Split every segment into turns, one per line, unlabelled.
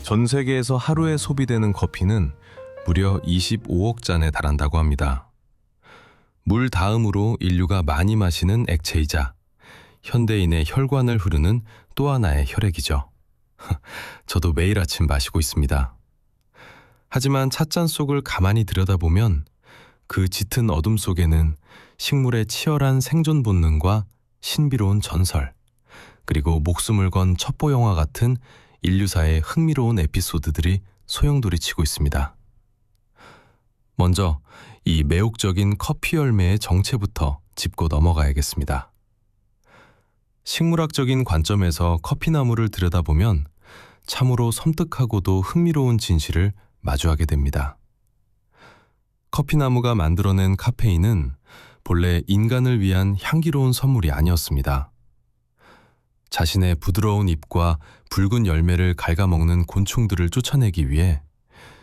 전 세계에서 하루에 소비되는 커피는 무려 25억 잔에 달한다고 합니다. 물 다음으로 인류가 많이 마시는 액체이자 현대인의 혈관을 흐르는 또 하나의 혈액이죠. 저도 매일 아침 마시고 있습니다. 하지만 찻잔 속을 가만히 들여다보면 그 짙은 어둠 속에는 식물의 치열한 생존 본능과 신비로운 전설, 그리고 목숨을 건 첩보 영화 같은 인류사의 흥미로운 에피소드들이 소용돌이치고 있습니다. 먼저 이 매혹적인 커피 열매의 정체부터 짚고 넘어가야겠습니다. 식물학적인 관점에서 커피나무를 들여다보면 참으로 섬뜩하고도 흥미로운 진실을 마주하게 됩니다. 커피나무가 만들어낸 카페인은 본래 인간을 위한 향기로운 선물이 아니었습니다. 자신의 부드러운 잎과 붉은 열매를 갉아먹는 곤충들을 쫓아내기 위해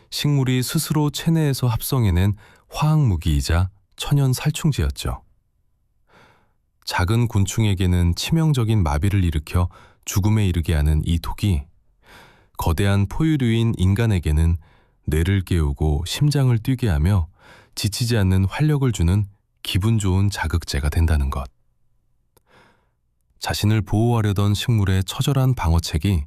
식물이 스스로 체내에서 합성해낸 화학무기이자 천연 살충제였죠. 작은 곤충에게는 치명적인 마비를 일으켜 죽음에 이르게 하는 이 독이 거대한 포유류인 인간에게는 뇌를 깨우고 심장을 뛰게 하며 지치지 않는 활력을 주는 기분 좋은 자극제가 된다는 것. 자신을 보호하려던 식물의 처절한 방어책이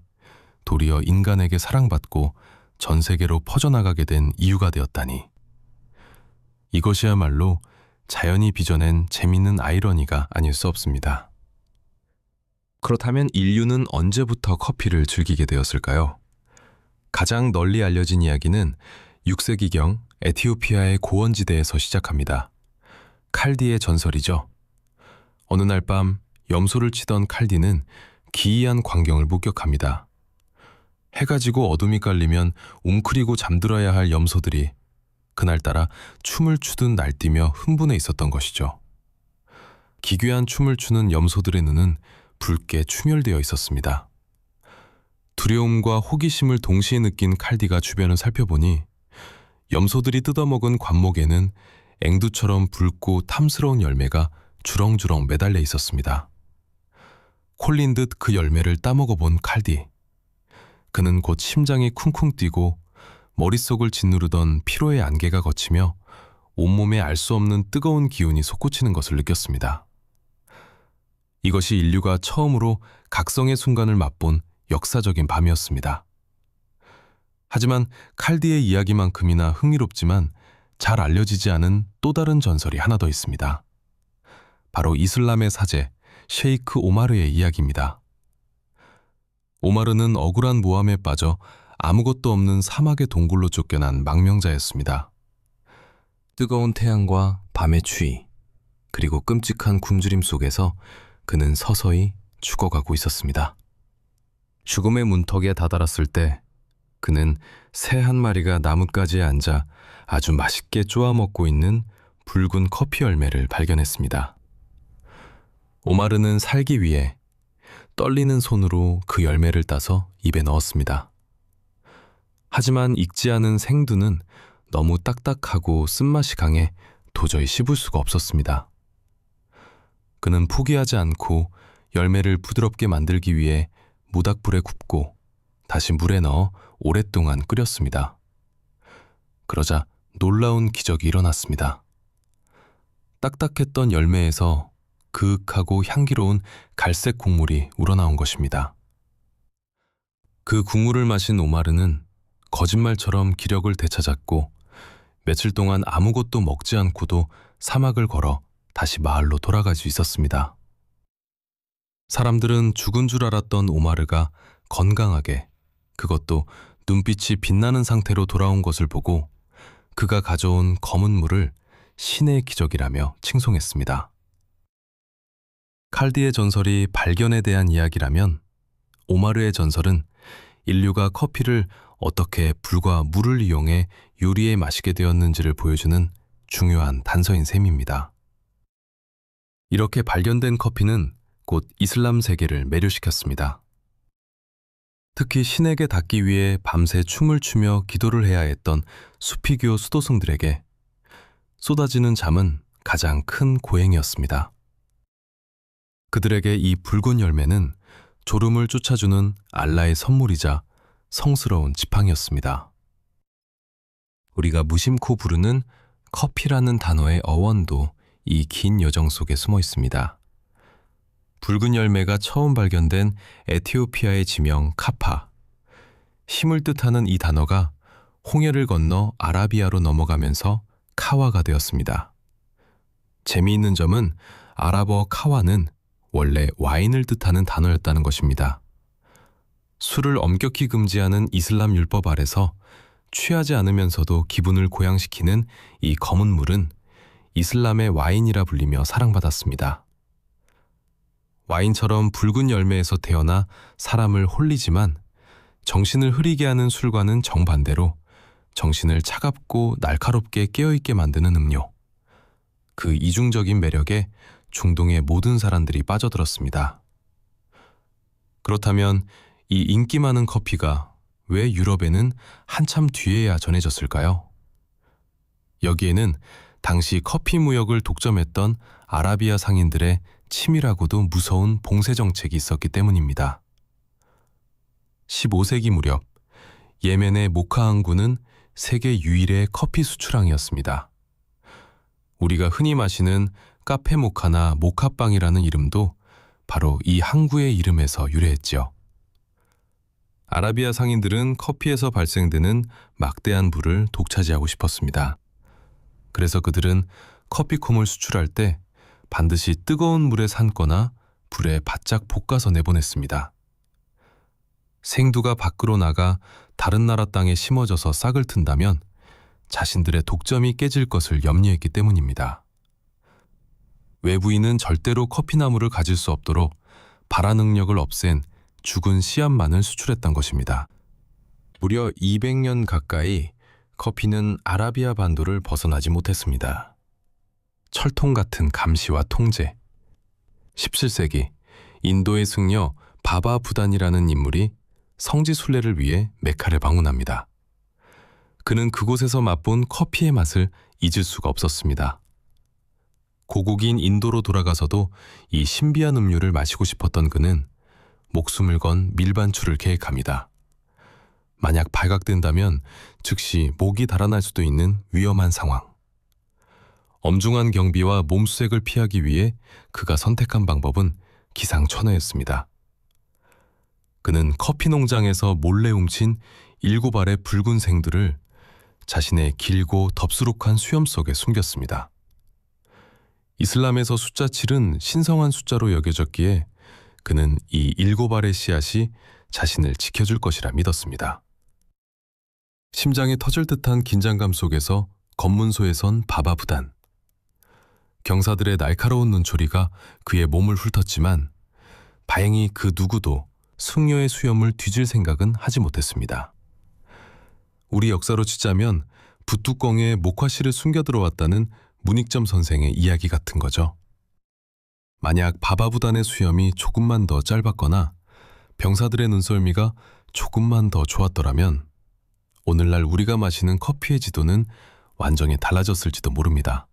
도리어 인간에게 사랑받고 전 세계로 퍼져나가게 된 이유가 되었다니. 이것이야말로 자연이 빚어낸 재밌는 아이러니가 아닐 수 없습니다. 그렇다면 인류는 언제부터 커피를 즐기게 되었을까요? 가장 널리 알려진 이야기는 6세기경 에티오피아의 고원지대에서 시작합니다. 칼디의 전설이죠. 어느 날 밤 염소를 치던 칼디는 기이한 광경을 목격합니다. 해가 지고 어둠이 깔리면 웅크리고 잠들어야 할 염소들이 그날따라 춤을 추듯 날뛰며 흥분해 있었던 것이죠. 기괴한 춤을 추는 염소들의 눈은 붉게 충혈되어 있었습니다. 두려움과 호기심을 동시에 느낀 칼디가 주변을 살펴보니 염소들이 뜯어먹은 관목에는 앵두처럼 붉고 탐스러운 열매가 주렁주렁 매달려 있었습니다. 콜린 듯 그 열매를 따먹어본 칼디. 그는 곧 심장이 쿵쿵 뛰고 머릿속을 짓누르던 피로의 안개가 걷히며 온몸에 알 수 없는 뜨거운 기운이 솟구치는 것을 느꼈습니다. 이것이 인류가 처음으로 각성의 순간을 맛본 역사적인 밤이었습니다. 하지만 칼디의 이야기만큼이나 흥미롭지만 잘 알려지지 않은 또 다른 전설이 하나 더 있습니다. 바로 이슬람의 사제 셰이크 오마르의 이야기입니다. 오마르는 억울한 모함에 빠져 아무것도 없는 사막의 동굴로 쫓겨난 망명자였습니다. 뜨거운 태양과 밤의 추위, 그리고 끔찍한 굶주림 속에서 그는 서서히 죽어가고 있었습니다. 죽음의 문턱에 다다랐을 때 그는 새 한 마리가 나뭇가지에 앉아 아주 맛있게 쪼아 먹고 있는 붉은 커피 열매를 발견했습니다. 오마르는 살기 위해 떨리는 손으로 그 열매를 따서 입에 넣었습니다. 하지만 익지 않은 생두는 너무 딱딱하고 쓴맛이 강해 도저히 씹을 수가 없었습니다. 그는 포기하지 않고 열매를 부드럽게 만들기 위해 모닥불에 굽고 다시 물에 넣어 오랫동안 끓였습니다. 그러자 놀라운 기적이 일어났습니다. 딱딱했던 열매에서 그윽하고 향기로운 갈색 국물이 우러나온 것입니다. 그 국물을 마신 오마르는 거짓말처럼 기력을 되찾았고 며칠 동안 아무것도 먹지 않고도 사막을 걸어 다시 마을로 돌아갈 수 있었습니다. 사람들은 죽은 줄 알았던 오마르가 건강하게, 그것도 눈빛이 빛나는 상태로 돌아온 것을 보고 그가 가져온 검은 물을 신의 기적이라며 칭송했습니다. 칼디의 전설이 발견에 대한 이야기라면 오마르의 전설은 인류가 커피를 어떻게 불과 물을 이용해 요리해 마시게 되었는지를 보여주는 중요한 단서인 셈입니다. 이렇게 발견된 커피는 곧 이슬람 세계를 매료시켰습니다. 특히 신에게 닿기 위해 밤새 춤을 추며 기도를 해야 했던 수피교 수도승들에게 쏟아지는 잠은 가장 큰 고행이었습니다. 그들에게 이 붉은 열매는 졸음을 쫓아주는 알라의 선물이자 성스러운 지팡이였습니다. 우리가 무심코 부르는 커피라는 단어의 어원도 이 긴 여정 속에 숨어 있습니다. 붉은 열매가 처음 발견된 에티오피아의 지명 카파. 힘을 뜻하는 이 단어가 홍해를 건너 아라비아로 넘어가면서 카와가 되었습니다. 재미있는 점은 아랍어 카와는 원래 와인을 뜻하는 단어였다는 것입니다. 술을 엄격히 금지하는 이슬람 율법 아래서 취하지 않으면서도 기분을 고양시키는 이 검은 물은 이슬람의 와인이라 불리며 사랑받았습니다. 와인처럼 붉은 열매에서 태어나 사람을 홀리지만 정신을 흐리게 하는 술과는 정반대로 정신을 차갑고 날카롭게 깨어있게 만드는 음료. 그 이중적인 매력에 중동의 모든 사람들이 빠져들었습니다. 그렇다면 이 인기 많은 커피가 왜 유럽에는 한참 뒤에야 전해졌을까요? 여기에는 당시 커피 무역을 독점했던 아라비아 상인들의 치밀하고도 무서운 봉쇄 정책이 있었기 때문입니다. 15세기 무렵 예멘의 모카 항구는 세계 유일의 커피 수출항이었습니다. 우리가 흔히 마시는 카페 모카나 모카빵이라는 이름도 바로 이 항구의 이름에서 유래했죠. 아라비아 상인들은 커피에서 발생되는 막대한 부를 독차지하고 싶었습니다. 그래서 그들은 커피콩을 수출할 때 반드시 뜨거운 물에 삶거나 불에 바짝 볶아서 내보냈습니다. 생두가 밖으로 나가 다른 나라 땅에 심어져서 싹을 튼다면 자신들의 독점이 깨질 것을 염려했기 때문입니다. 외부인은 절대로 커피나무를 가질 수 없도록 발화 능력을 없앤 죽은 씨앗만을 수출했던 것입니다. 무려 200년 가까이 커피는 아라비아 반도를 벗어나지 못했습니다. 철통 같은 감시와 통제. 17세기 인도의 승려 바바 부단이라는 인물이 성지 순례를 위해 메카를 방문합니다. 그는 그곳에서 맛본 커피의 맛을 잊을 수가 없었습니다. 고국인 인도로 돌아가서도 이 신비한 음료를 마시고 싶었던 그는 목숨을 건 밀반출을 계획합니다. 만약 발각된다면 즉시 목이 달아날 수도 있는 위험한 상황. 엄중한 경비와 몸수색을 피하기 위해 그가 선택한 방법은 기상천외였습니다. 그는 커피 농장에서 몰래 훔친 7알의 붉은 생두를 자신의 길고 덥수룩한 수염 속에 숨겼습니다. 이슬람에서 숫자 7은 신성한 숫자로 여겨졌기에 그는 이 7알의 씨앗이 자신을 지켜줄 것이라 믿었습니다. 심장이 터질 듯한 긴장감 속에서 검문소에 선 바바부단. 경사들의 날카로운 눈초리가 그의 몸을 훑었지만 다행히 그 누구도 승려의 수염을 뒤질 생각은 하지 못했습니다. 우리 역사로 치자면 붓뚜껑에 목화씨를 숨겨 들어왔다는 문익점 선생의 이야기 같은 거죠. 만약 바바부단의 수염이 조금만 더 짧았거나 병사들의 눈썰미가 조금만 더 좋았더라면 오늘날 우리가 마시는 커피의 지도는 완전히 달라졌을지도 모릅니다.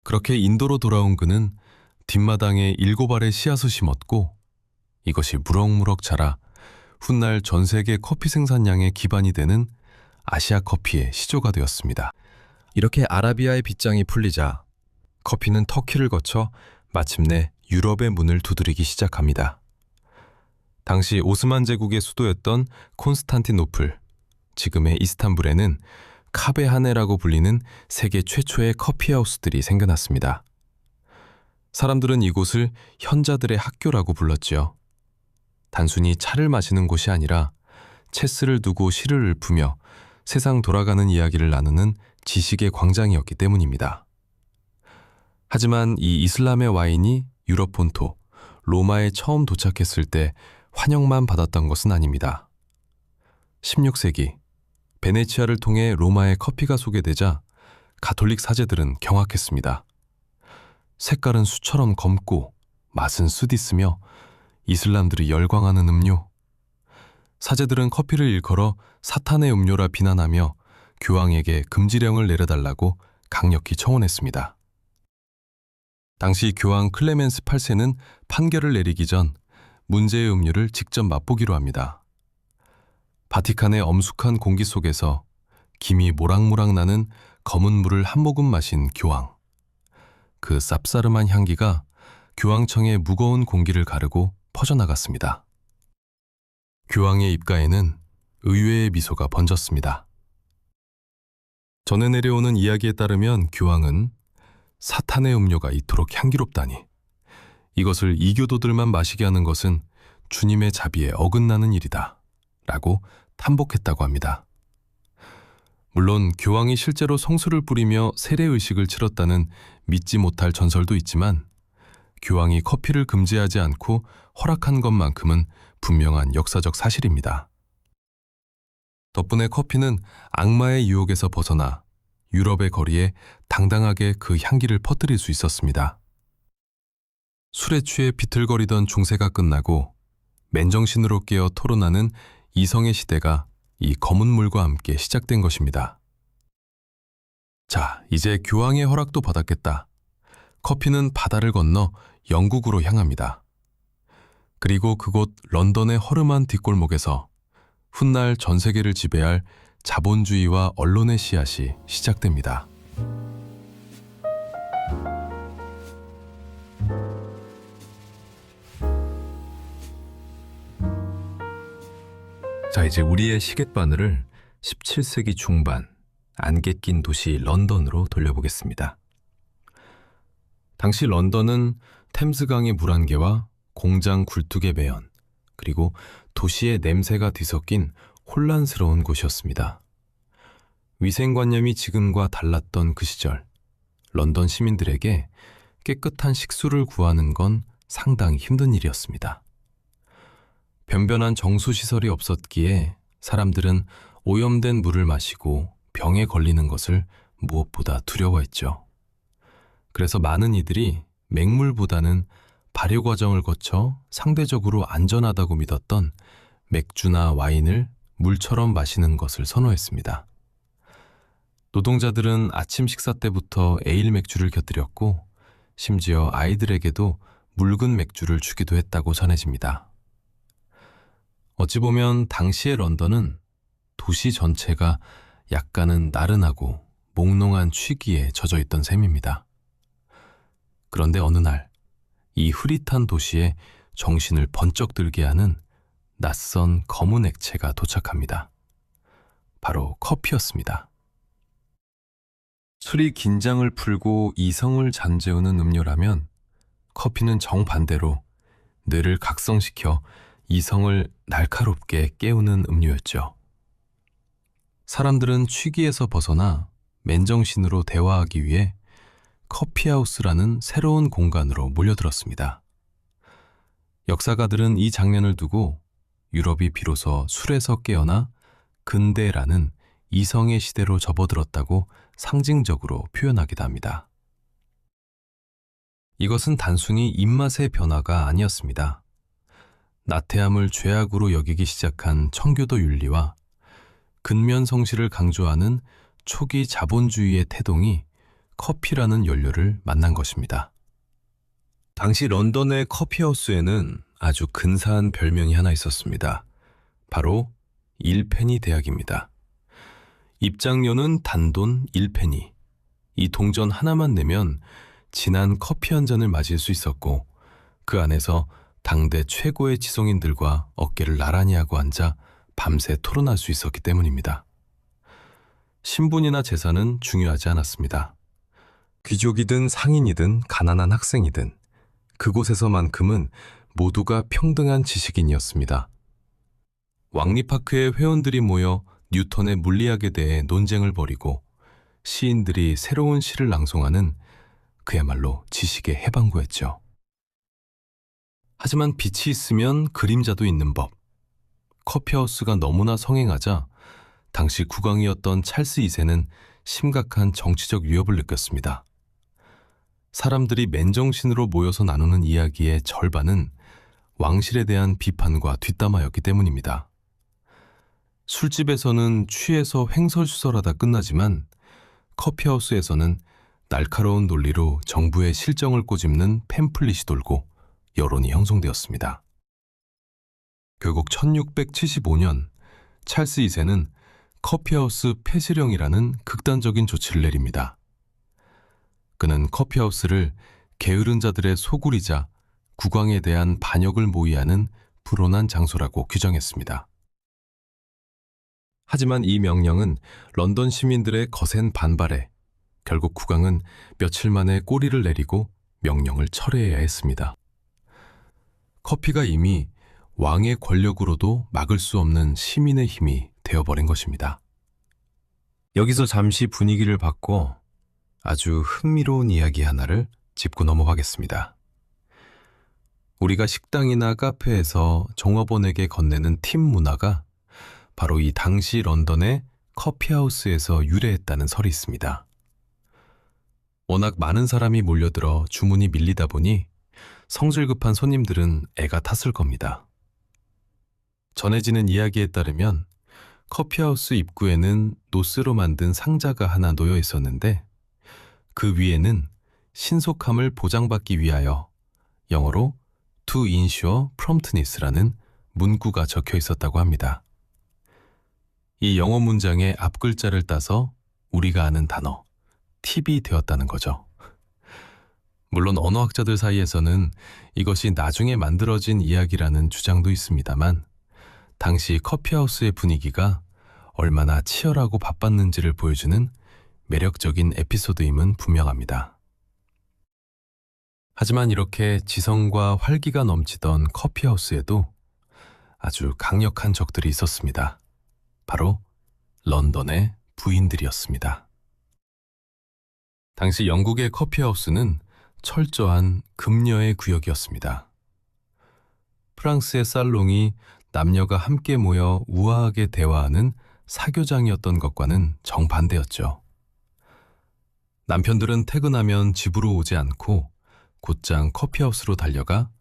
그렇게 인도로 돌아온 그는 뒷마당에 7알의 씨앗을 심었고 이것이 무럭무럭 자라 훗날 전 세계 커피 생산량의 기반이 되는 아시아 커피의 시조가 되었습니다. 이렇게 아라비아의 빗장이 풀리자 커피는 터키를 거쳐 마침내 유럽의 문을 두드리기 시작합니다. 당시 오스만 제국의 수도였던 콘스탄티노플, 지금의 이스탄불에는 카베하네라고 불리는 세계 최초의 커피하우스들이 생겨났습니다. 사람들은 이곳을 현자들의 학교라고 불렀지요. 단순히 차를 마시는 곳이 아니라 체스를 두고 시를 읊으며 세상 돌아가는 이야기를 나누는 지식의 광장이었기 때문입니다. 하지만 이 이슬람의 와인이 유럽 본토 로마에 처음 도착했을 때 환영만 받았던 것은 아닙니다. 16세기 베네치아를 통해 로마에 커피가 소개되자 가톨릭 사제들은 경악했습니다. 색깔은 수처럼 검고 맛은 쓰디쓰며 이슬람들이 열광하는 음료. 사제들은 커피를 일컬어 사탄의 음료라 비난하며 교황에게 금지령을 내려달라고 강력히 청원했습니다. 당시 교황 클레멘스 8세는 판결을 내리기 전 문제의 음료를 직접 맛보기로 합니다. 바티칸의 엄숙한 공기 속에서 김이 모락모락 나는 검은 물을 한 모금 마신 교황. 그 쌉싸름한 향기가 교황청의 무거운 공기를 가르고 퍼져나갔습니다. 교황의 입가에는 의외의 미소가 번졌습니다. 전해 내려오는 이야기에 따르면 교황은 사탄의 음료가 이토록 향기롭다니, 이것을 이교도들만 마시게 하는 것은 주님의 자비에 어긋나는 일이다 라고 탐복했다고 합니다. 물론 교황이 실제로 성수를 뿌리며 세례의식을 치렀다는 믿지 못할 전설도 있지만, 교황이 커피를 금지하지 않고 허락한 것만큼은 분명한 역사적 사실입니다. 덕분에 커피는 악마의 유혹에서 벗어나 유럽의 거리에 당당하게 그 향기를 퍼뜨릴 수 있었습니다. 술에 취해 비틀거리던 중세가 끝나고 맨정신으로 깨어 토론하는 이성의 시대가 이 검은 물과 함께 시작된 것입니다. 자, 이제 교황의 허락도 받았겠다. 커피는 바다를 건너 영국으로 향합니다. 그리고 그곳 런던의 허름한 뒷골목에서 훗날 전 세계를 지배할 자본주의와 언론의 씨앗이 시작됩니다. 자, 이제 우리의 시계바늘을 17세기 중반 안개 낀 도시 런던으로 돌려보겠습니다. 당시 런던은 템스강의 물안개와 공장 굴뚝의 매연, 그리고 도시의 냄새가 뒤섞인 혼란스러운 곳이었습니다. 위생관념이 지금과 달랐던 그 시절, 런던 시민들에게 깨끗한 식수를 구하는 건 상당히 힘든 일이었습니다. 변변한 정수시설이 없었기에 사람들은 오염된 물을 마시고 병에 걸리는 것을 무엇보다 두려워했죠. 그래서 많은 이들이 맹물보다는 발효 과정을 거쳐 상대적으로 안전하다고 믿었던 맥주나 와인을 물처럼 마시는 것을 선호했습니다. 노동자들은 아침 식사 때부터 에일 맥주를 곁들였고, 심지어 아이들에게도 묽은 맥주를 주기도 했다고 전해집니다. 어찌 보면 당시의 런던은 도시 전체가 약간은 나른하고 몽롱한 취기에 젖어 있던 셈입니다. 그런데 어느 날, 이 흐릿한 도시에 정신을 번쩍 들게 하는 낯선 검은 액체가 도착합니다. 바로 커피였습니다. 술이 긴장을 풀고 이성을 잠재우는 음료라면, 커피는 정반대로 뇌를 각성시켜 이성을 날카롭게 깨우는 음료였죠. 사람들은 취기에서 벗어나 맨정신으로 대화하기 위해 커피하우스라는 새로운 공간으로 몰려들었습니다. 역사가들은 이 장면을 두고 유럽이 비로소 술에서 깨어나 근대라는 이성의 시대로 접어들었다고 상징적으로 표현하기도 합니다. 이것은 단순히 입맛의 변화가 아니었습니다. 나태함을 죄악으로 여기기 시작한 청교도 윤리와 근면성실을 강조하는 초기 자본주의의 태동이 커피라는 연료를 만난 것입니다. 당시 런던의 커피하우스에는 아주 근사한 별명이 하나 있었습니다. 바로 1페니 대학입니다. 입장료는 단돈 1페니. 이 동전 하나만 내면 진한 커피 한 잔을 마실 수 있었고, 그 안에서 당대 최고의 지성인들과 어깨를 나란히 하고 앉아 밤새 토론할 수 있었기 때문입니다. 신분이나 재산은 중요하지 않았습니다. 귀족이든 상인이든 가난한 학생이든 그곳에서만큼은 모두가 평등한 지식인이었습니다. 왕리파크의 회원들이 모여 뉴턴의 물리학에 대해 논쟁을 벌이고, 시인들이 새로운 시를 낭송하는 그야말로 지식의 해방구였죠. 하지만 빛이 있으면 그림자도 있는 법. 커피하우스가 너무나 성행하자 당시 국왕이었던 찰스 2세는 심각한 정치적 위협을 느꼈습니다. 사람들이 맨정신으로 모여서 나누는 이야기의 절반은 왕실에 대한 비판과 뒷담화였기 때문입니다. 술집에서는 취해서 횡설수설하다 끝나지만, 커피하우스에서는 날카로운 논리로 정부의 실정을 꼬집는 팸플릿이 돌고 여론이 형성되었습니다. 결국 1675년 찰스 2세는 커피하우스 폐쇄령이라는 극단적인 조치를 내립니다. 그는 커피하우스를 게으른 자들의 소굴이자 국왕에 대한 반역을 모의하는 불온한 장소라고 규정했습니다. 하지만 이 명령은 런던 시민들의 거센 반발에 결국 국왕은 며칠 만에 꼬리를 내리고 명령을 철회해야 했습니다. 커피가 이미 왕의 권력으로도 막을 수 없는 시민의 힘이 되어버린 것입니다. 여기서 잠시 분위기를 바꿔 아주 흥미로운 이야기 하나를 짚고 넘어가겠습니다. 우리가 식당이나 카페에서 종업원에게 건네는 팁 문화가 바로 이 당시 런던의 커피하우스에서 유래했다는 설이 있습니다. 워낙 많은 사람이 몰려들어 주문이 밀리다 보니 성질 급한 손님들은 애가 탔을 겁니다. 전해지는 이야기에 따르면 커피하우스 입구에는 노스로 만든 상자가 하나 놓여 있었는데 그 위에는 신속함을 보장받기 위하여 영어로 To ensure promptness라는 문구가 적혀 있었다고 합니다. 이 영어 문장의 앞글자를 따서 우리가 아는 단어, 팁이 되었다는 거죠. 물론 언어학자들 사이에서는 이것이 나중에 만들어진 이야기라는 주장도 있습니다만 당시 커피하우스의 분위기가 얼마나 치열하고 바빴는지를 보여주는 매력적인 에피소드임은 분명합니다. 하지만 이렇게 지성과 활기가 넘치던 커피하우스에도 아주 강력한 적들이 있었습니다. 바로 런던의 부인들이었습니다. 당시 영국의 커피하우스는 철저한 금녀의 구역이었습니다. 프랑스의 살롱이 남녀가 함께 모여 우아하게 대화하는 사교장이었던 것과는 정반대였죠. 남편들은 퇴근하면 집으로 오지 않고 곧장 커피하우스로 달려가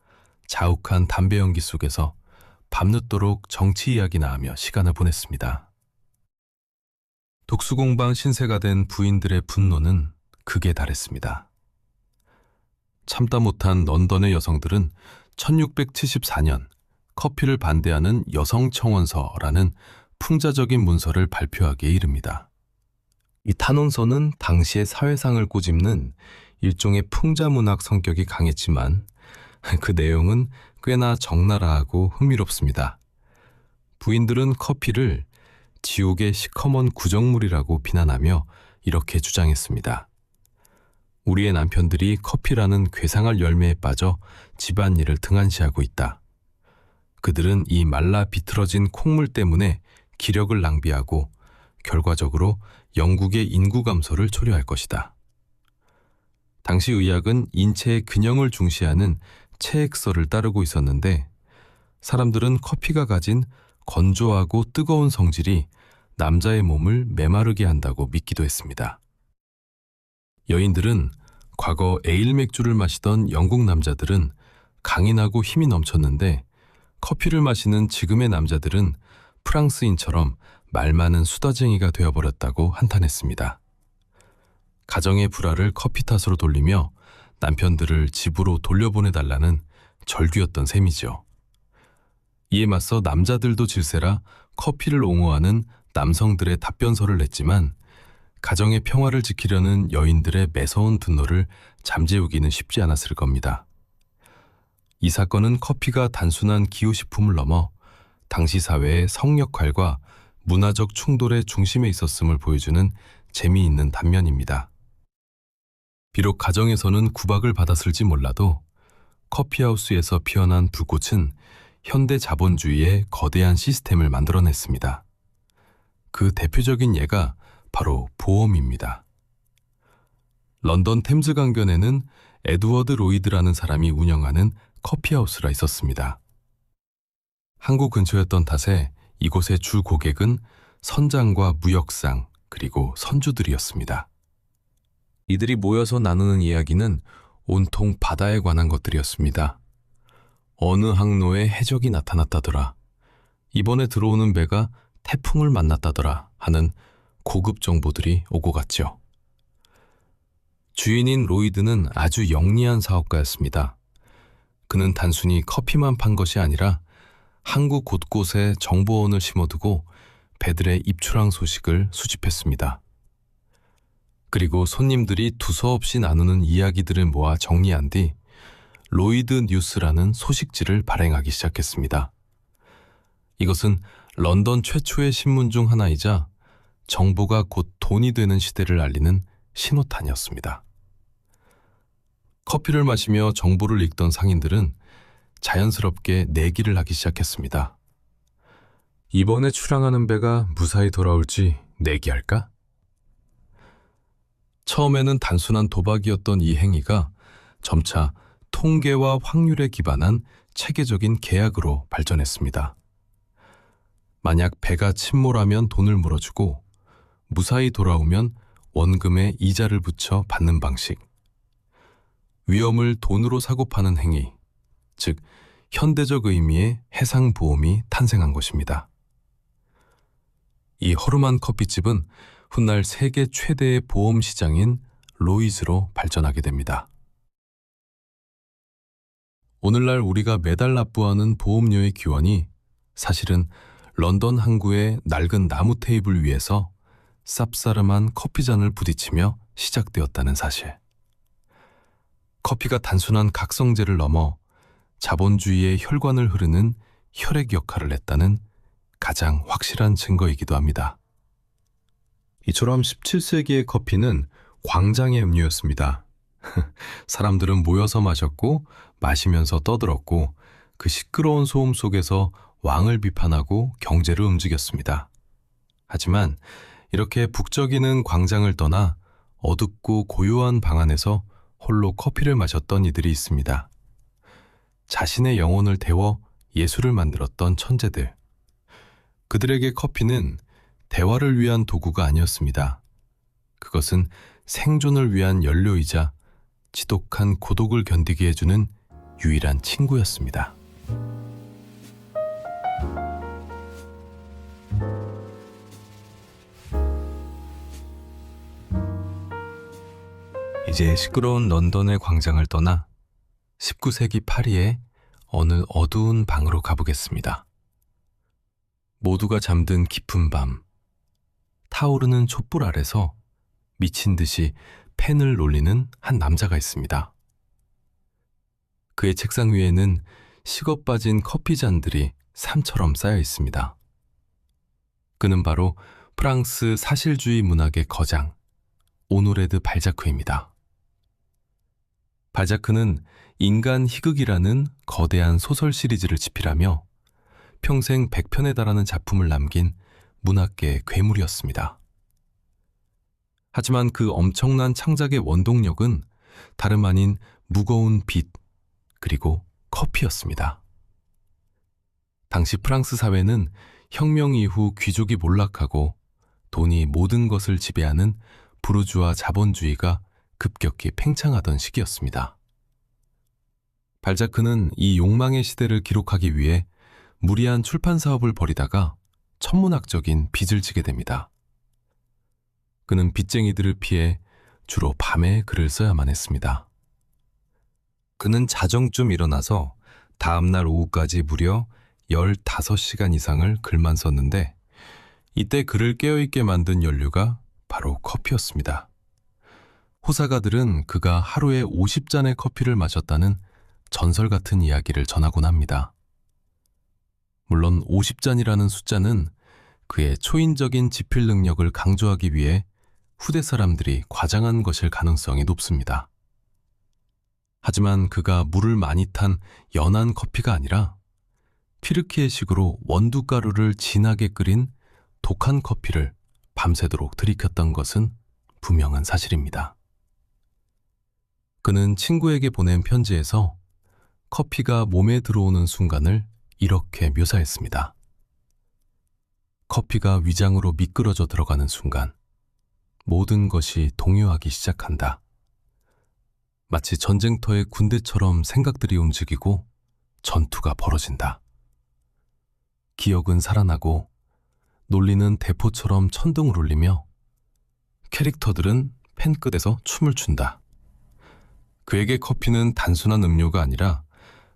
자욱한 담배 연기 속에서 밤늦도록 정치 이야기나 하며 시간을 보냈습니다. 독수공방 신세가 된 부인들의 분노는 극에 달했습니다. 참다 못한 런던의 여성들은 1674년 커피를 반대하는 여성청원서라는 풍자적인 문서를 발표하기에 이릅니다. 이 탄원서는 당시의 사회상을 꼬집는 일종의 풍자문학 성격이 강했지만 그 내용은 꽤나 적나라하고 흥미롭습니다. 부인들은 커피를 지옥의 시커먼 구정물이라고 비난하며 이렇게 주장했습니다. 우리의 남편들이 커피라는 괴상할 열매에 빠져 집안일을 등한시하고 있다. 그들은 이 말라 비틀어진 콩물 때문에 기력을 낭비하고 결과적으로 영국의 인구 감소를 초래할 것이다. 당시 의학은 인체의 균형을 중시하는 체액설을 따르고 있었는데 사람들은 커피가 가진 건조하고 뜨거운 성질이 남자의 몸을 메마르게 한다고 믿기도 했습니다. 여인들은 과거 에일 맥주를 마시던 영국 남자들은 강인하고 힘이 넘쳤는데 커피를 마시는 지금의 남자들은 프랑스인처럼 말 많은 수다쟁이가 되어버렸다고 한탄했습니다. 가정의 불화를 커피 탓으로 돌리며 남편들을 집으로 돌려보내달라는 절규였던 셈이죠. 이에 맞서 남자들도 질세라 커피를 옹호하는 남성들의 답변서를 냈지만 가정의 평화를 지키려는 여인들의 매서운 분노를 잠재우기는 쉽지 않았을 겁니다. 이 사건은 커피가 단순한 기호식품을 넘어 당시 사회의 성역할과 문화적 충돌의 중심에 있었음을 보여주는 재미있는 단면입니다. 비록 가정에서는 구박을 받았을지 몰라도 커피하우스에서 피어난 불꽃은 현대 자본주의의 거대한 시스템을 만들어냈습니다. 그 대표적인 예가 바로 보험입니다. 런던 템즈 강변에는 에드워드 로이드라는 사람이 운영하는 커피하우스가 있었습니다. 항구 근처였던 탓에 이곳의 주 고객은 선장과 무역상 그리고 선주들이었습니다. 이들이 모여서 나누는 이야기는 온통 바다에 관한 것들이었습니다. 어느 항로에 해적이 나타났다더라. 이번에 들어오는 배가 태풍을 만났다더라 하는 고급 정보들이 오고 갔죠. 주인인 로이드는 아주 영리한 사업가였습니다. 그는 단순히 커피만 판 것이 아니라 항구 곳곳에 정보원을 심어두고 배들의 입출항 소식을 수집했습니다. 그리고 손님들이 두서없이 나누는 이야기들을 모아 정리한 뒤 로이드 뉴스라는 소식지를 발행하기 시작했습니다. 이것은 런던 최초의 신문 중 하나이자 정보가 곧 돈이 되는 시대를 알리는 신호탄이었습니다. 커피를 마시며 정보를 읽던 상인들은 자연스럽게 내기를 하기 시작했습니다. 이번에 출항하는 배가 무사히 돌아올지 내기할까? 처음에는 단순한 도박이었던 이 행위가 점차 통계와 확률에 기반한 체계적인 계약으로 발전했습니다. 만약 배가 침몰하면 돈을 물어주고 무사히 돌아오면 원금에 이자를 붙여 받는 방식. 위험을 돈으로 사고 파는 행위, 즉 현대적 의미의 해상보험이 탄생한 것입니다. 이 허름한 커피집은 훗날 세계 최대의 보험 시장인 로이즈로 발전하게 됩니다. 오늘날 우리가 매달 납부하는 보험료의 기원이 사실은 런던 항구의 낡은 나무 테이블 위에서 쌉싸름한 커피잔을 부딪히며 시작되었다는 사실. 커피가 단순한 각성제를 넘어 자본주의의 혈관을 흐르는 혈액 역할을 했다는 가장 확실한 증거이기도 합니다. 이처럼 17세기의 커피는 광장의 음료였습니다. 사람들은 모여서 마셨고 마시면서 떠들었고 그 시끄러운 소음 속에서 왕을 비판하고 경제를 움직였습니다. 하지만 이렇게 북적이는 광장을 떠나 어둡고 고요한 방 안에서 홀로 커피를 마셨던 이들이 있습니다. 자신의 영혼을 데워 예술을 만들었던 천재들. 그들에게 커피는 대화를 위한 도구가 아니었습니다. 그것은 생존을 위한 연료이자 지독한 고독을 견디게 해주는 유일한 친구였습니다. 이제 시끄러운 런던의 광장을 떠나 19세기 파리의 어느 어두운 방으로 가보겠습니다. 모두가 잠든 깊은 밤, 타오르는 촛불 아래서 미친 듯이 펜을 놀리는 한 남자가 있습니다. 그의 책상 위에는 식어 빠진 커피잔들이 산처럼 쌓여 있습니다. 그는 바로 프랑스 사실주의 문학의 거장, 오노레 드 발자크입니다. 발자크는 인간 희극이라는 거대한 소설 시리즈를 집필하며 평생 100편에 달하는 작품을 남긴 문학계의 괴물이었습니다. 하지만 그 엄청난 창작의 원동력은 다름 아닌 무거운 빛, 그리고 커피였습니다. 당시 프랑스 사회는 혁명 이후 귀족이 몰락하고 돈이 모든 것을 지배하는 부르주아 자본주의가 급격히 팽창하던 시기였습니다. 발자크는 이 욕망의 시대를 기록하기 위해 무리한 출판 사업을 벌이다가 천문학적인 빚을 지게 됩니다. 그는 빚쟁이들을 피해 주로 밤에 글을 써야만 했습니다. 그는 자정쯤 일어나서 다음날 오후까지 무려 15시간 이상을 글만 썼는데 이때 그를 깨어있게 만든 연료가 바로 커피였습니다. 호사가들은 그가 하루에 50잔의 커피를 마셨다는 전설 같은 이야기를 전하곤 합니다. 물론 50잔이라는 숫자는 그의 초인적인 지필 능력을 강조하기 위해 후대 사람들이 과장한 것일 가능성이 높습니다. 하지만 그가 물을 많이 탄 연한 커피가 아니라 피르키예식으로 원두가루를 진하게 끓인 독한 커피를 밤새도록 들이켰던 것은 분명한 사실입니다. 그는 친구에게 보낸 편지에서 커피가 몸에 들어오는 순간을 이렇게 묘사했습니다. 커피가 위장으로 미끄러져 들어가는 순간 모든 것이 동요하기 시작한다. 마치 전쟁터의 군대처럼 생각들이 움직이고 전투가 벌어진다. 기억은 살아나고 논리는 대포처럼 천둥을 울리며 캐릭터들은 펜 끝에서 춤을 춘다. 그에게 커피는 단순한 음료가 아니라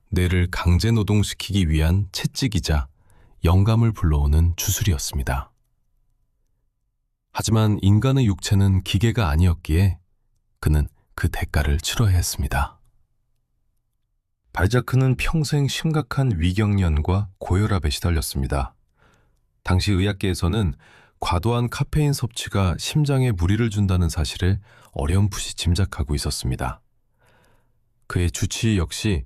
뇌를 강제 노동시키기 위한 채찍이자 영감을 불러오는 주술이었습니다. 하지만 인간의 육체는 기계가 아니었기에 그는 그 대가를 치러야 했습니다. 발자크는 평생 심각한 위경련과 고혈압에 시달렸습니다. 당시 의학계에서는 과도한 카페인 섭취가 심장에 무리를 준다는 사실을 어렴풋이 짐작하고 있었습니다. 그의 주치의 역시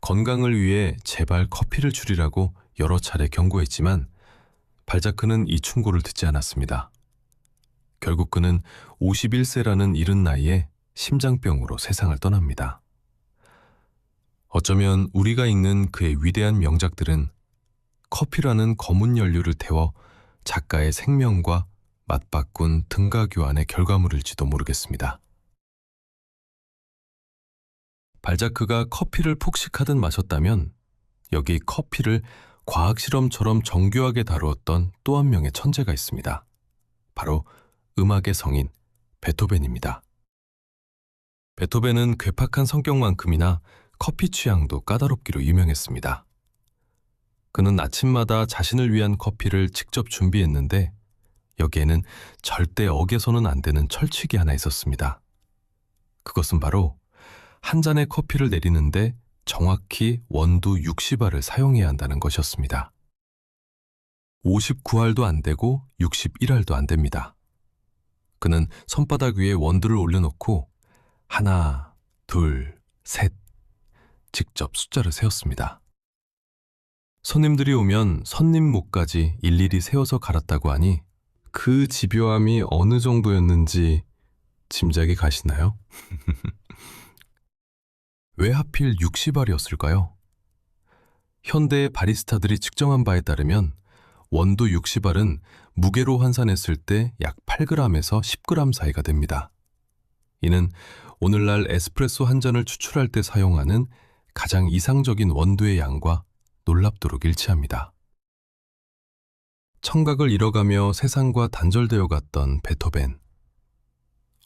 건강을 위해 제발 커피를 줄이라고 여러 차례 경고했지만 발자크는 이 충고를 듣지 않았습니다. 결국 그는 51세라는 이른 나이에 심장병으로 세상을 떠납니다. 어쩌면 우리가 읽는 그의 위대한 명작들은 커피라는 검은 연료를 태워 작가의 생명과 맞바꾼 등가 교환의 결과물일지도 모르겠습니다. 발자크가 커피를 폭식하듯 마셨다면 여기 커피를 과학실험처럼 정교하게 다루었던 또 한 명의 천재가 있습니다. 바로 음악의 성인 베토벤입니다. 베토벤은 괴팍한 성격만큼이나 커피 취향도 까다롭기로 유명했습니다. 그는 아침마다 자신을 위한 커피를 직접 준비했는데 여기에는 절대 어겨서는 안 되는 철칙이 하나 있었습니다. 그것은 바로 한 잔의 커피를 내리는데 정확히 원두 60알을 사용해야 한다는 것이었습니다. 59알도 안 되고 61알도 안 됩니다. 그는 손바닥 위에 원두를 올려놓고 하나, 둘, 셋 직접 숫자를 세었습니다. 손님들이 오면 손님 목까지 일일이 세워서 갈았다고 하니 그 집요함이 어느 정도였는지 짐작이 가시나요? 왜 하필 60알이었을까요? 현대의 바리스타들이 측정한 바에 따르면 원두 60알은 무게로 환산했을 때 약 8g에서 10g 사이가 됩니다. 이는 오늘날 에스프레소 한 잔을 추출할 때 사용하는 가장 이상적인 원두의 양과 놀랍도록 일치합니다. 청각을 잃어가며 세상과 단절되어 갔던 베토벤.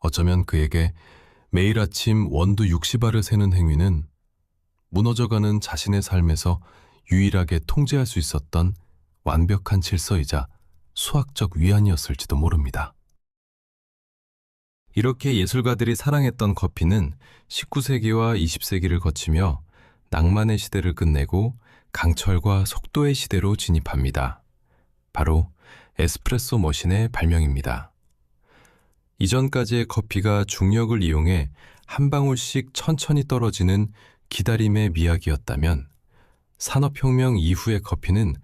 어쩌면 그에게 매일 아침 원두 60알을 세는 행위는 무너져가는 자신의 삶에서 유일하게 통제할 수 있었던 완벽한 질서이자 수학적 위안이었을지도 모릅니다. 이렇게 예술가들이 사랑했던 커피는 19세기와 20세기를 거치며 낭만의 시대를 끝내고 강철과 속도의 시대로 진입합니다. 바로 에스프레소 머신의 발명입니다. 이전까지의 커피가 중력을 이용해 한 방울씩 천천히 떨어지는 기다림의 미학이었다면 산업혁명 이후의 커피는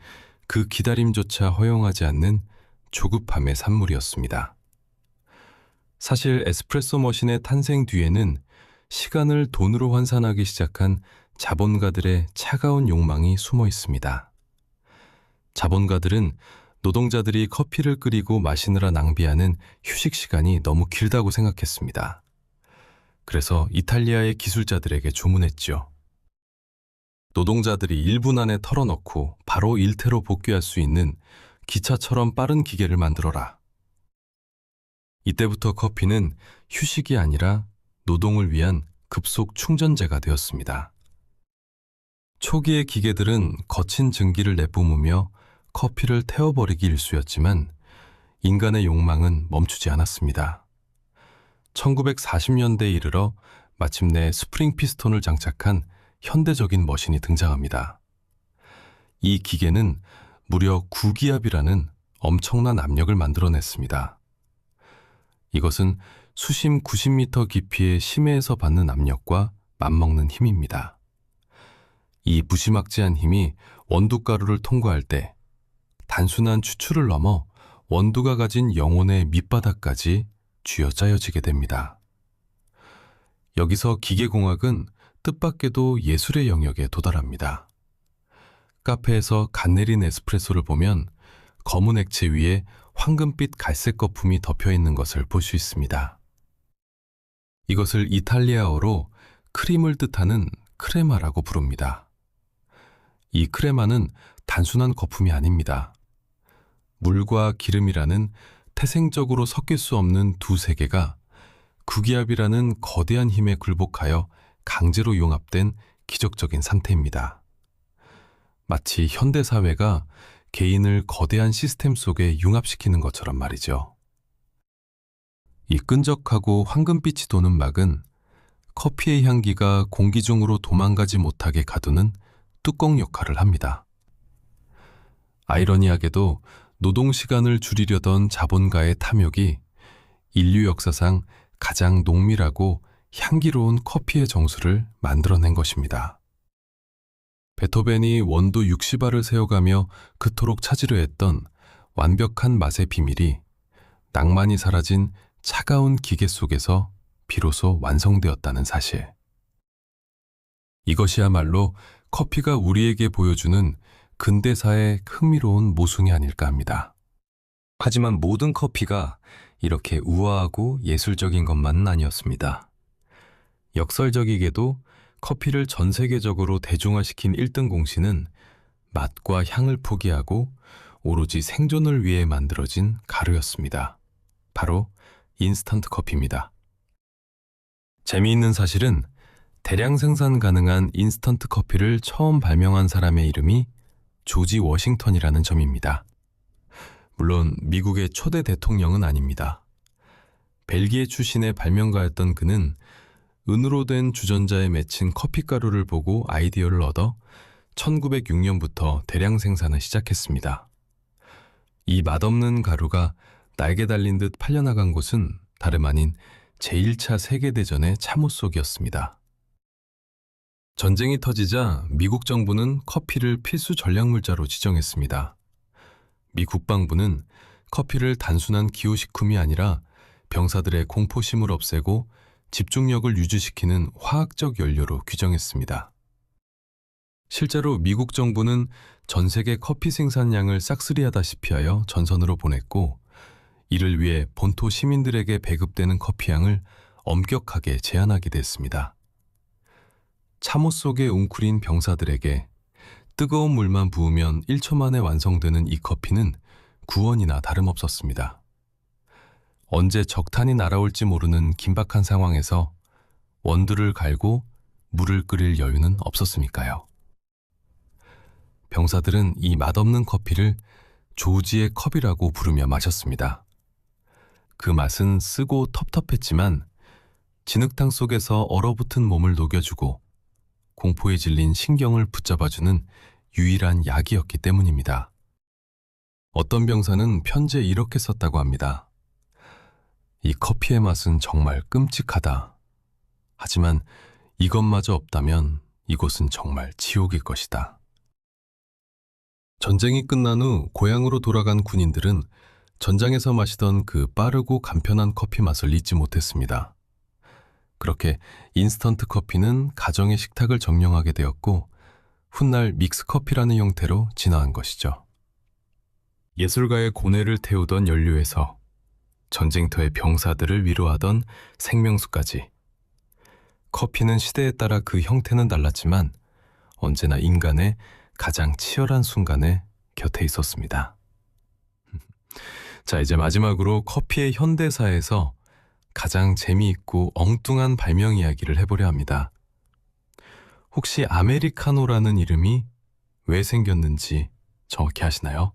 그 기다림조차 허용하지 않는 조급함의 산물이었습니다. 사실 에스프레소 머신의 탄생 뒤에는 시간을 돈으로 환산하기 시작한 자본가들의 차가운 욕망이 숨어 있습니다. 자본가들은 노동자들이 커피를 끓이고 마시느라 낭비하는 휴식 시간이 너무 길다고 생각했습니다. 그래서 이탈리아의 기술자들에게 주문했죠. 노동자들이 1분 안에 털어넣고 바로 일태로 복귀할 수 있는 기차처럼 빠른 기계를 만들어라. 이때부터 커피는 휴식이 아니라 노동을 위한 급속 충전재가 되었습니다. 초기의 기계들은 거친 증기를 내뿜으며 커피를 태워버리기 일쑤였지만 인간의 욕망은 멈추지 않았습니다. 1940년대에 이르러 마침내 스프링 피스톤을 장착한 현대적인 머신이 등장합니다. 이 기계는 무려 9기압이라는 엄청난 압력을 만들어냈습니다. 이것은 수심 90m 깊이의 심해에서 받는 압력과 맞먹는 힘입니다. 이 무지막지한 힘이 원두가루를 통과할 때 단순한 추출을 넘어 원두가 가진 영혼의 밑바닥까지 쥐어짜여지게 됩니다. 여기서 기계공학은 뜻밖에도 예술의 영역에 도달합니다. 카페에서 갓 내린 에스프레소를 보면 검은 액체 위에 황금빛 갈색 거품이 덮여 있는 것을 볼 수 있습니다. 이것을 이탈리아어로 크림을 뜻하는 크레마라고 부릅니다. 이 크레마는 단순한 거품이 아닙니다. 물과 기름이라는 태생적으로 섞일 수 없는 두 세계가 구기압이라는 거대한 힘에 굴복하여 강제로 융합된 기적적인 상태입니다. 마치 현대사회가 개인을 거대한 시스템 속에 융합시키는 것처럼 말이죠. 이 끈적하고 황금빛이 도는 막은 커피의 향기가 공기 중으로 도망가지 못하게 가두는 뚜껑 역할을 합니다. 아이러니하게도 노동 시간을 줄이려던 자본가의 탐욕이 인류 역사상 가장 농밀하고 향기로운 커피의 정수를 만들어낸 것입니다. 베토벤이 원도 60알을 세워가며 그토록 찾으려 했던 완벽한 맛의 비밀이 낭만이 사라진 차가운 기계 속에서 비로소 완성되었다는 사실. 이것이야말로 커피가 우리에게 보여주는 근대사의 흥미로운 모순이 아닐까 합니다. 하지만 모든 커피가 이렇게 우아하고 예술적인 것만은 아니었습니다. 역설적이게도 커피를 전 세계적으로 대중화시킨 1등 공신은 맛과 향을 포기하고 오로지 생존을 위해 만들어진 가루였습니다. 바로 인스턴트 커피입니다. 재미있는 사실은 대량 생산 가능한 인스턴트 커피를 처음 발명한 사람의 이름이 조지 워싱턴이라는 점입니다. 물론 미국의 초대 대통령은 아닙니다. 벨기에 출신의 발명가였던 그는 은으로 된 주전자에 맺힌 커피가루를 보고 아이디어를 얻어 1906년부터 대량 생산을 시작했습니다. 이 맛없는 가루가 날개 달린 듯 팔려나간 곳은 다름 아닌 제1차 세계대전의 참호 속이었습니다. 전쟁이 터지자 미국 정부는 커피를 필수 전략물자로 지정했습니다. 미 국방부는 커피를 단순한 기호식품이 아니라 병사들의 공포심을 없애고 집중력을 유지시키는 화학적 연료로 규정했습니다. 실제로 미국 정부는 전 세계 커피 생산량을 싹쓸이하다시피 하여 전선으로 보냈고, 이를 위해 본토 시민들에게 배급되는 커피향을 엄격하게 제한하기도 했습니다. 참호 속에 웅크린 병사들에게 뜨거운 물만 부으면 1초 만에 완성되는 이 커피는 구원이나 다름없었습니다. 언제 적탄이 날아올지 모르는 긴박한 상황에서 원두를 갈고 물을 끓일 여유는 없었으니까요. 병사들은 이 맛없는 커피를 조지의 컵이라고 부르며 마셨습니다. 그 맛은 쓰고 텁텁했지만 진흙탕 속에서 얼어붙은 몸을 녹여주고 공포에 질린 신경을 붙잡아주는 유일한 약이었기 때문입니다. 어떤 병사는 편지에 이렇게 썼다고 합니다. 이 커피의 맛은 정말 끔찍하다. 하지만 이것마저 없다면 이곳은 정말 지옥일 것이다. 전쟁이 끝난 후 고향으로 돌아간 군인들은 전장에서 마시던 그 빠르고 간편한 커피 맛을 잊지 못했습니다. 그렇게 인스턴트 커피는 가정의 식탁을 정령하게 되었고 훗날 믹스커피라는 형태로 진화한 것이죠. 예술가의 고뇌를 태우던 연료에서 전쟁터의 병사들을 위로하던 생명수까지, 커피는 시대에 따라 그 형태는 달랐지만 언제나 인간의 가장 치열한 순간에 곁에 있었습니다. 자, 이제 마지막으로 커피의 현대사에서 가장 재미있고 엉뚱한 발명 이야기를 해보려 합니다. 혹시 아메리카노라는 이름이 왜 생겼는지 정확히 아시나요?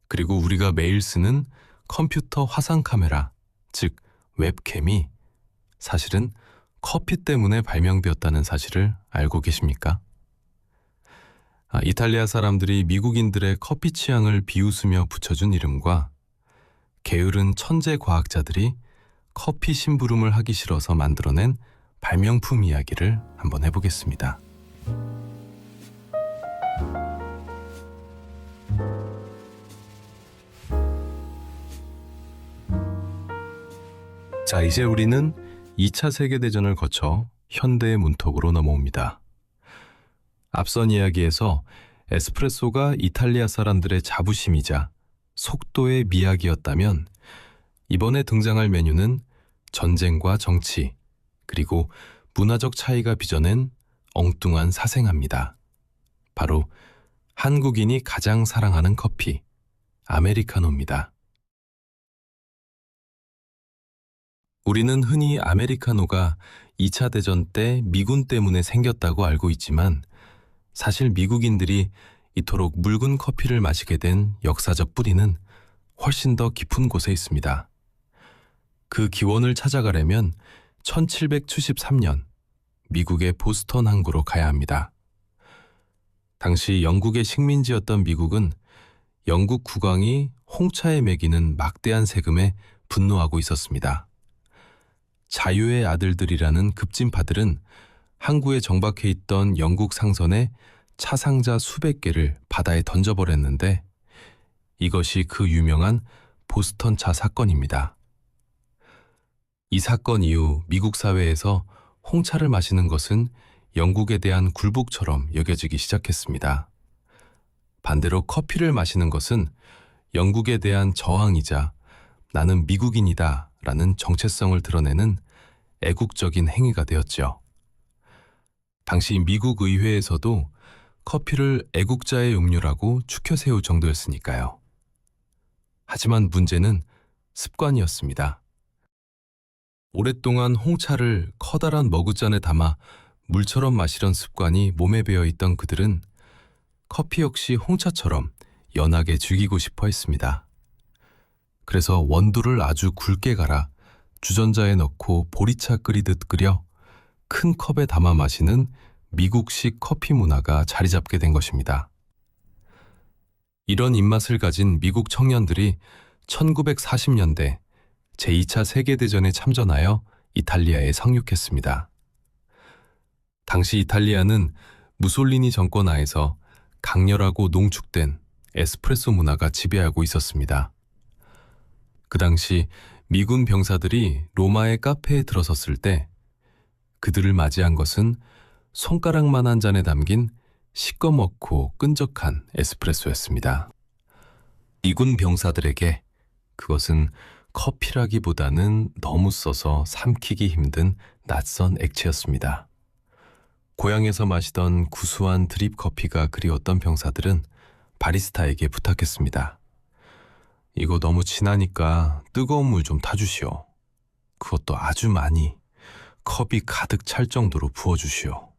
그리고 우리가 매일 쓰는 컴퓨터 화상 카메라, 즉 웹캠이 사실은 커피 때문에 발명되었다는 사실을 알고 계십니까? 이탈리아 사람들이 미국인들의 커피 취향을 비웃으며 붙여준 이름과 게으른 천재 과학자들이 커피 심부름을 하기 싫어서 만들어낸 발명품 이야기를 한번 해보겠습니다. 자, 이제 우리는 2차 세계대전을 거쳐 현대의 문턱으로 넘어옵니다. 앞선 이야기에서 에스프레소가 이탈리아 사람들의 자부심이자 속도의 미학이었다면 이번에 등장할 메뉴는 전쟁과 정치, 그리고 문화적 차이가 빚어낸 엉뚱한 사생아입니다. 바로 한국인이 가장 사랑하는 커피, 아메리카노입니다. 우리는 흔히 아메리카노가 2차 대전 때 미군 때문에 생겼다고 알고 있지만 사실 미국인들이 이토록 묽은 커피를 마시게 된 역사적 뿌리는 훨씬 더 깊은 곳에 있습니다. 그 기원을 찾아가려면 1773년 미국의 보스턴 항구로 가야 합니다. 당시 영국의 식민지였던 미국은 영국 국왕이 홍차에 매기는 막대한 세금에 분노하고 있었습니다. 자유의 아들들이라는 급진파들은 항구에 정박해 있던 영국 상선의 차상자 수백 개를 바다에 던져버렸는데 이것이 그 유명한 보스턴 차 사건입니다. 이 사건 이후 미국 사회에서 홍차를 마시는 것은 영국에 대한 굴복처럼 여겨지기 시작했습니다. 반대로 커피를 마시는 것은 영국에 대한 저항이자 나는 미국인이다 라는 정체성을 드러내는 애국적인 행위가 되었죠. 당시 미국 의회에서도 커피를 애국자의 음료라고 추켜 세울 정도였으니까요. 하지만 문제는 습관이었습니다. 오랫동안 홍차를 커다란 머그잔에 담아 물처럼 마시던 습관이 몸에 배어있던 그들은 커피 역시 홍차처럼 연하게 즐기고 싶어 했습니다. 그래서 원두를 아주 굵게 갈아 주전자에 넣고 보리차 끓이듯 끓여 큰 컵에 담아 마시는 미국식 커피 문화가 자리 잡게 된 것입니다. 이런 입맛을 가진 미국 청년들이 1940년대 제2차 세계대전에 참전하여 이탈리아에 상륙했습니다. 당시 이탈리아는 무솔리니 정권 하에서 강렬하고 농축된 에스프레소 문화가 지배하고 있었습니다. 그 당시 미군 병사들이 로마의 카페에 들어섰을 때 그들을 맞이한 것은 손가락만한 잔에 담긴 시꺼멓고 끈적한 에스프레소였습니다. 미군 병사들에게 그것은 커피라기보다는 너무 써서 삼키기 힘든 낯선 액체였습니다. 고향에서 마시던 구수한 드립 커피가 그리웠던 병사들은 바리스타에게 부탁했습니다. 이거 너무 진하니까 뜨거운 물 좀 타주시오. 그것도 아주 많이, 컵이 가득 찰 정도로 부어주시오.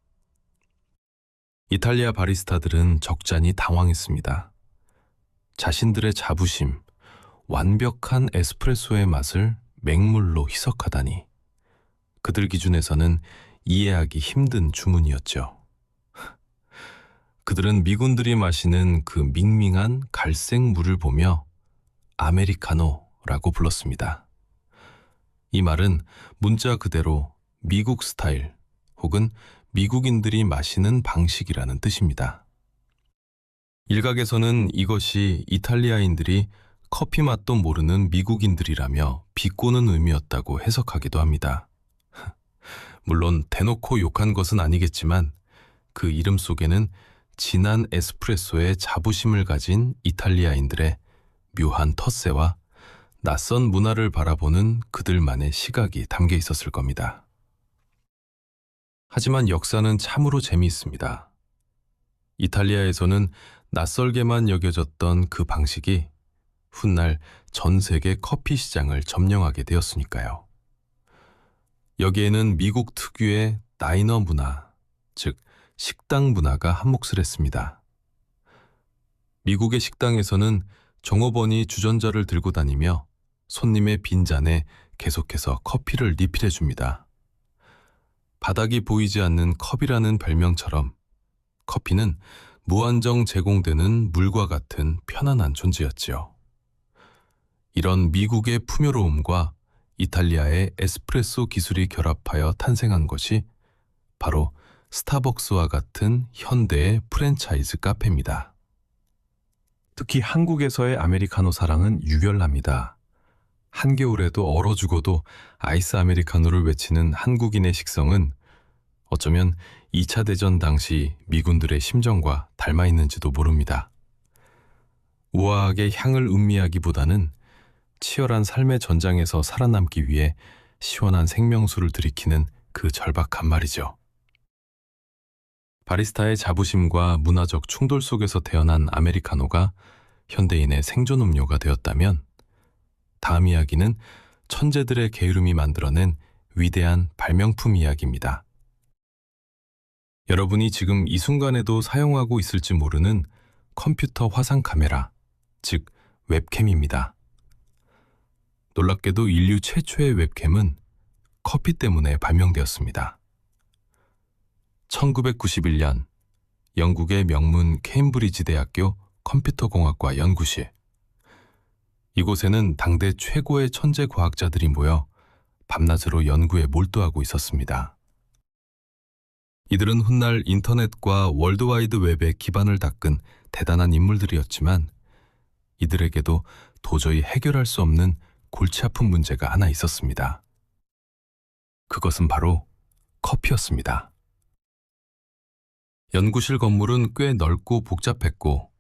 이탈리아 바리스타들은 적잖이 당황했습니다. 자신들의 자부심, 완벽한 에스프레소의 맛을 맹물로 희석하다니. 그들 기준에서는 이해하기 힘든 주문이었죠. 그들은 미군들이 마시는 그 밍밍한 갈색 물을 보며 아메리카노라고 불렀습니다. 이 말은 문자 그대로 미국 스타일 혹은 미국인들이 마시는 방식이라는 뜻입니다. 일각에서는 이것이 이탈리아인들이 커피 맛도 모르는 미국인들이라며 비꼬는 의미였다고 해석하기도 합니다. 물론 대놓고 욕한 것은 아니겠지만 그 이름 속에는 진한 에스프레소에 자부심을 가진 이탈리아인들의 묘한 텃세와 낯선 문화를 바라보는 그들만의 시각이 담겨 있었을 겁니다. 하지만 역사는 참으로 재미있습니다. 이탈리아에서는 낯설게만 여겨졌던 그 방식이 훗날 전 세계 커피 시장을 점령하게 되었으니까요. 여기에는 미국 특유의 다이너 문화, 즉 식당 문화가 한몫을 했습니다. 미국의 식당에서는 종업원이 주전자를 들고 다니며 손님의 빈잔에 계속해서 커피를 리필해 줍니다. 바닥이 보이지 않는 컵이라는 별명처럼 커피는 무한정 제공되는 물과 같은 편안한 존재였지요. 이런 미국의 풍요로움과 이탈리아의 에스프레소 기술이 결합하여 탄생한 것이 바로 스타벅스와 같은 현대의 프랜차이즈 카페입니다. 특히 한국에서의 아메리카노 사랑은 유별납니다. 한겨울에도 얼어 죽어도 아이스 아메리카노를 외치는 한국인의 식성은 어쩌면 2차 대전 당시 미군들의 심정과 닮아 있는지도 모릅니다. 우아하게 향을 음미하기보다는 치열한 삶의 전장에서 살아남기 위해 시원한 생명수를 들이키는 그 절박한 말이죠. 바리스타의 자부심과 문화적 충돌 속에서 태어난 아메리카노가 현대인의 생존 음료가 되었다면 다음 이야기는 천재들의 게으름이 만들어낸 위대한 발명품 이야기입니다. 여러분이 지금 이 순간에도 사용하고 있을지 모르는 컴퓨터 화상 카메라, 즉 웹캠입니다. 놀랍게도 인류 최초의 웹캠은 커피 때문에 발명되었습니다. 1991년 영국의 명문 케임브리지 대학교 컴퓨터공학과 연구실. 이곳에는 당대 최고의 천재 과학자들이 모여 밤낮으로 연구에 몰두하고 있었습니다. 이들은 훗날 인터넷과 월드와이드 웹의 기반을 닦은 대단한 인물들이었지만 이들에게도 도저히 해결할 수 없는 골치 아픈 문제가 하나 있었습니다. 그것은 바로 커피였습니다. 연구실 건물은 꽤 넓고 복잡했고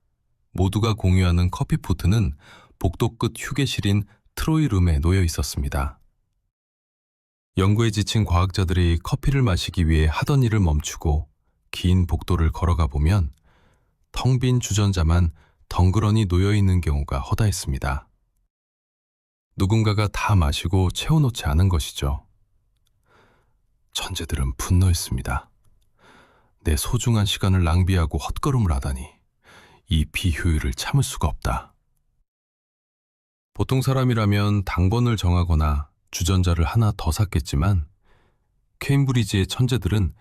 모두가 공유하는 커피포트는 복도 끝 휴게실인 트로이룸에 놓여 있었습니다. 연구에 지친 과학자들이 커피를 마시기 위해 하던 일을 멈추고 긴 복도를 걸어가 보면 텅 빈 주전자만 덩그러니 놓여 있는 경우가 허다했습니다. 누군가가 다 마시고 채워놓지 않은 것이죠. 천재들은 분노했습니다. 내 소중한 시간을 낭비하고 헛걸음을 하다니 이 비효율을 참을 수가 없다. 보통 사람이라면 당번을 정하거나 주전자를 하나 더 샀겠지만 케임브리지의 천재들은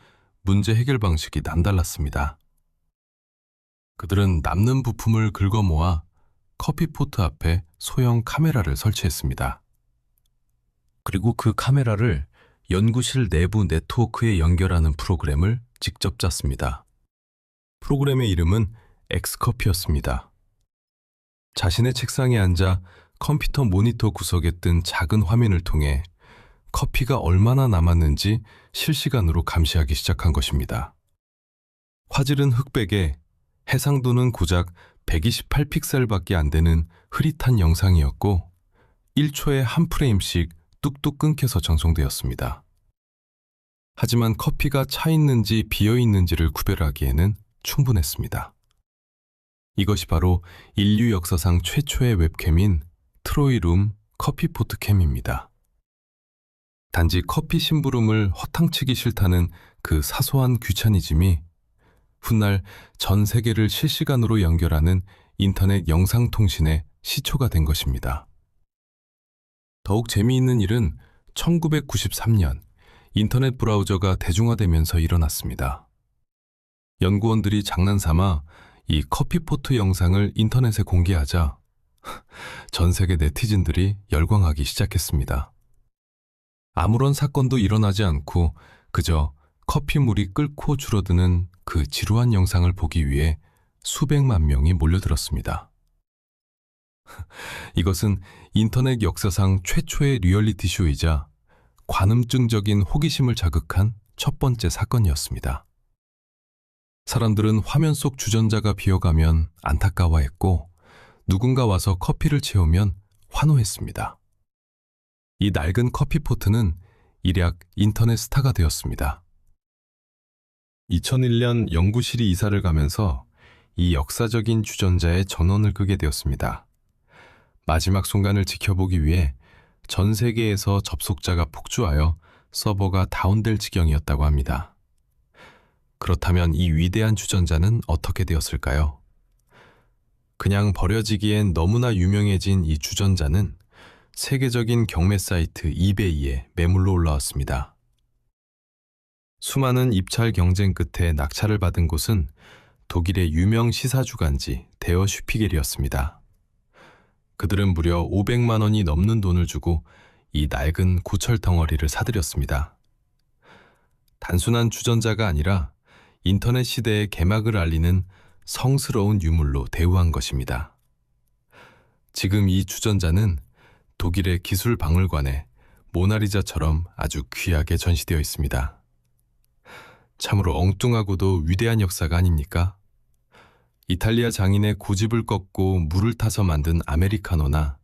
문제 해결 방식이 남달랐습니다. 그들은 남는 부품을 긁어 모아 커피포트 앞에 소형 카메라를 설치했습니다. 그리고 그 카메라를 연구실 내부 네트워크에 연결하는 프로그램을 직접 짰습니다. 프로그램의 이름은 엑스커피였습니다. 자신의 책상에 앉아 컴퓨터 모니터 구석에 뜬 작은 화면을 통해 커피가 얼마나 남았는지 실시간으로 감시하기 시작한 것입니다. 화질은 흑백에 해상도는 고작 128픽셀밖에 안 되는 흐릿한 영상이었고 1초에 한 프레임씩 뚝뚝 끊겨서 전송되었습니다. 하지만 커피가 차 있는지 비어 있는지를 구별하기에는 충분했습니다. 이것이 바로 인류 역사상 최초의 웹캠인 트로이룸 커피포트 캠입니다. 단지 커피 심부름을 허탕치기 싫다는 그 사소한 귀차니즘이 훗날 전 세계를 실시간으로 연결하는 인터넷 영상통신의 시초가 된 것입니다. 더욱 재미있는 일은 1993년 인터넷 브라우저가 대중화되면서 일어났습니다. 연구원들이 장난삼아 이 커피포트 영상을 인터넷에 공개하자 전 세계 네티즌들이 열광하기 시작했습니다. 아무런 사건도 일어나지 않고 그저 커피물이 끓고 줄어드는 그 지루한 영상을 보기 위해 수백만 명이 몰려들었습니다. 이것은 인터넷 역사상 최초의 리얼리티 쇼이자 관음증적인 호기심을 자극한 첫 번째 사건이었습니다. 사람들은 화면 속 주전자가 비어가면 안타까워했고 누군가 와서 커피를 채우면 환호했습니다. 이 낡은 커피포트는 일약 인터넷 스타가 되었습니다. 2001년 연구실이 이사를 가면서 이 역사적인 주전자의 전원을 끄게 되었습니다. 마지막 순간을 지켜보기 위해 전 세계에서 접속자가 폭주하여 서버가 다운될 지경이었다고 합니다. 그렇다면 이 위대한 주전자는 어떻게 되었을까요? 그냥 버려지기엔 너무나 유명해진 이 주전자는 세계적인 경매 사이트 이베이에 매물로 올라왔습니다. 수많은 입찰 경쟁 끝에 낙찰을 받은 곳은 독일의 유명 시사주간지 데어 슈피겔이었습니다. 그들은 무려 500만 원이 넘는 돈을 주고 이 낡은 고철 덩어리를 사들였습니다. 단순한 주전자가 아니라 인터넷 시대의 개막을 알리는 성스러운 유물로 대우한 것입니다. 지금 이 주전자는 독일의 기술 박물관에 모나리자처럼 아주 귀하게 전시되어 있습니다. 참으로 엉뚱하고도 위대한 역사가 아닙니까? 이탈리아 장인의 고집을 꺾고 물을 타서 만든 아메리카노나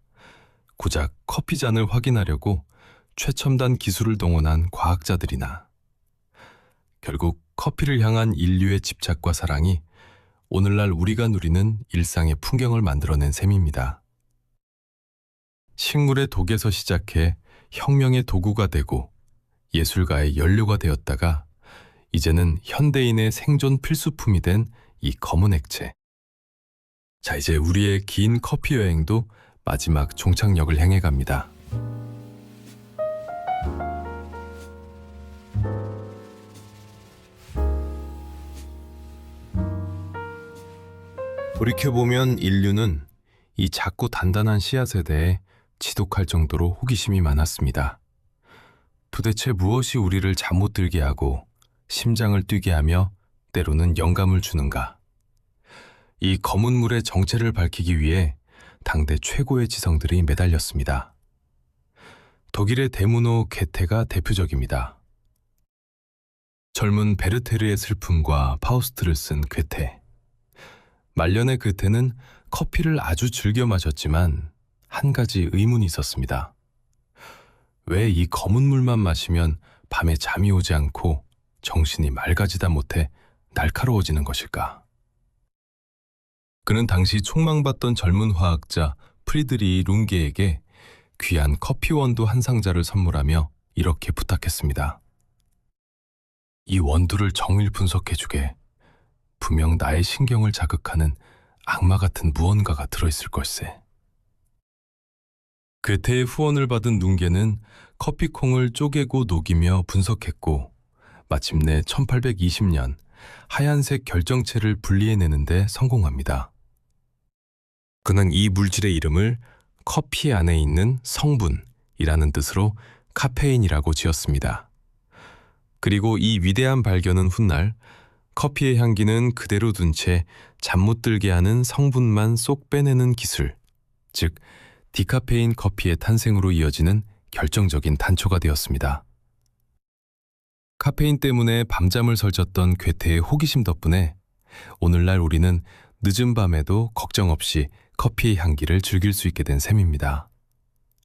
고작 커피잔을 확인하려고 최첨단 기술을 동원한 과학자들이나 결국 커피를 향한 인류의 집착과 사랑이 오늘날 우리가 누리는 일상의 풍경을 만들어낸 셈입니다. 식물의 독에서 시작해 혁명의 도구가 되고 예술가의 연료가 되었다가 이제는 현대인의 생존 필수품이 된 이 검은 액체. 자, 이제 우리의 긴 커피 여행도 마지막 종착역을 향해 갑니다. 돌이켜보면 인류는 이 작고 단단한 씨앗에 대해 지독할 정도로 호기심이 많았습니다. 도대체 무엇이 우리를 잠 못 들게 하고 심장을 뛰게 하며 때로는 영감을 주는가? 이 검은 물의 정체를 밝히기 위해 당대 최고의 지성들이 매달렸습니다. 독일의 대문호 게테가 대표적입니다. 젊은 베르테르의 슬픔과 파우스트를 쓴 괴테. 말년의 괴테는 커피를 아주 즐겨 마셨지만 한 가지 의문이 있었습니다. 왜 이 검은 물만 마시면 밤에 잠이 오지 않고 정신이 맑아지다 못해 날카로워지는 것일까? 그는 당시 촉망받던 젊은 화학자 프리드리 룽게에게 귀한 커피 원두 한 상자를 선물하며 이렇게 부탁했습니다. 이 원두를 정밀 분석해주게. 분명 나의 신경을 자극하는 악마 같은 무언가가 들어있을 걸세. 괴테의 후원을 받은 룽게는 커피콩을 쪼개고 녹이며 분석했고 마침내 1820년 하얀색 결정체를 분리해내는데 성공합니다. 그는 이 물질의 이름을 커피 안에 있는 성분이라는 뜻으로 카페인이라고 지었습니다. 그리고 이 위대한 발견은 훗날 커피의 향기는 그대로 둔 채 잠 못 들게 하는 성분만 쏙 빼내는 기술, 즉 디카페인 커피의 탄생으로 이어지는 결정적인 단초가 되었습니다. 카페인 때문에 밤잠을 설쳤던 괴테의 호기심 덕분에 오늘날 우리는 늦은 밤에도 걱정 없이 커피의 향기를 즐길 수 있게 된 셈입니다.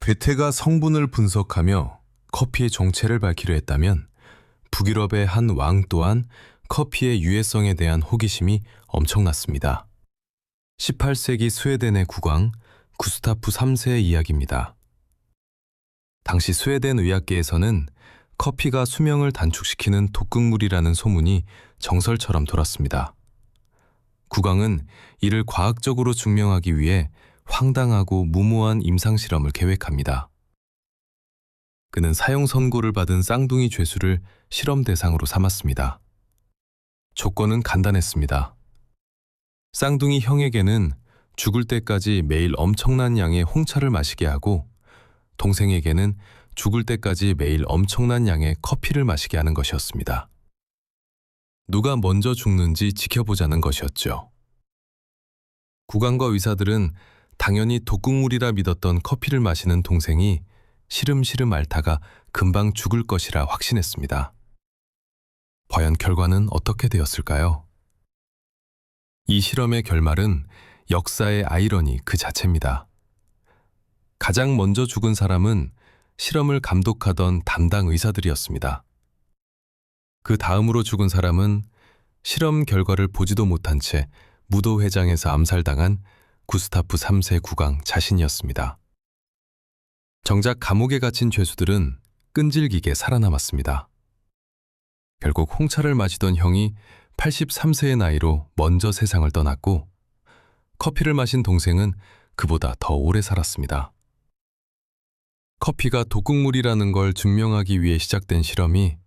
괴테가 성분을 분석하며 커피의 정체를 밝히려 했다면 북유럽의 한 왕 또한 커피의 유해성에 대한 호기심이 엄청났습니다. 18세기 스웨덴의 국왕 구스타프 3세의 이야기입니다. 당시 스웨덴 의학계에서는 커피가 수명을 단축시키는 독극물이라는 소문이 정설처럼 돌았습니다. 국왕은 이를 과학적으로 증명하기 위해 황당하고 무모한 임상실험을 계획합니다. 그는 사형 선고를 받은 쌍둥이 죄수를 실험 대상으로 삼았습니다. 조건은 간단했습니다. 쌍둥이 형에게는 죽을 때까지 매일 엄청난 양의 홍차를 마시게 하고 동생에게는 죽을 때까지 매일 엄청난 양의 커피를 마시게 하는 것이었습니다. 누가 먼저 죽는지 지켜보자는 것이었죠. 국왕과 의사들은 당연히 독극물이라 믿었던 커피를 마시는 동생이 시름시름 앓다가 금방 죽을 것이라 확신했습니다. 과연 결과는 어떻게 되었을까요? 이 실험의 결말은 역사의 아이러니 그 자체입니다. 가장 먼저 죽은 사람은 실험을 감독하던 담당 의사들이었습니다. 그 다음으로 죽은 사람은 실험 결과를 보지도 못한 채 무도회장에서 암살당한 구스타프 3세 국왕 자신이었습니다. 정작 감옥에 갇힌 죄수들은 끈질기게 살아남았습니다. 결국 홍차를 마시던 형이 83세의 나이로 먼저 세상을 떠났고 커피를 마신 동생은 그보다 더 오래 살았습니다. 커피가 독극물이라는 걸 증명하기 위해 시작된 실험이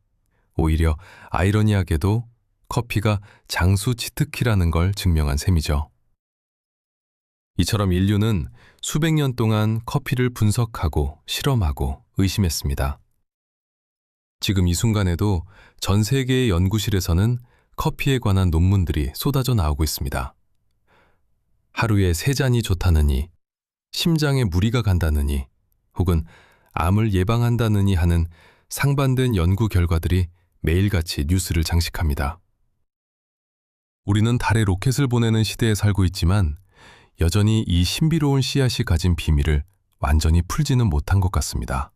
오히려 아이러니하게도 커피가 장수 치트키라는 걸 증명한 셈이죠. 이처럼 인류는 수백 년 동안 커피를 분석하고 실험하고 의심했습니다. 지금 이 순간에도 전 세계의 연구실에서는 커피에 관한 논문들이 쏟아져 나오고 있습니다. 하루에 3잔이 좋다느니, 심장에 무리가 간다느니, 혹은 암을 예방한다느니 하는 상반된 연구 결과들이 매일같이 뉴스를 장식합니다. 우리는 달에 로켓을 보내는 시대에 살고 있지만 여전히 이 신비로운 씨앗이 가진 비밀을 완전히 풀지는 못한 것 같습니다.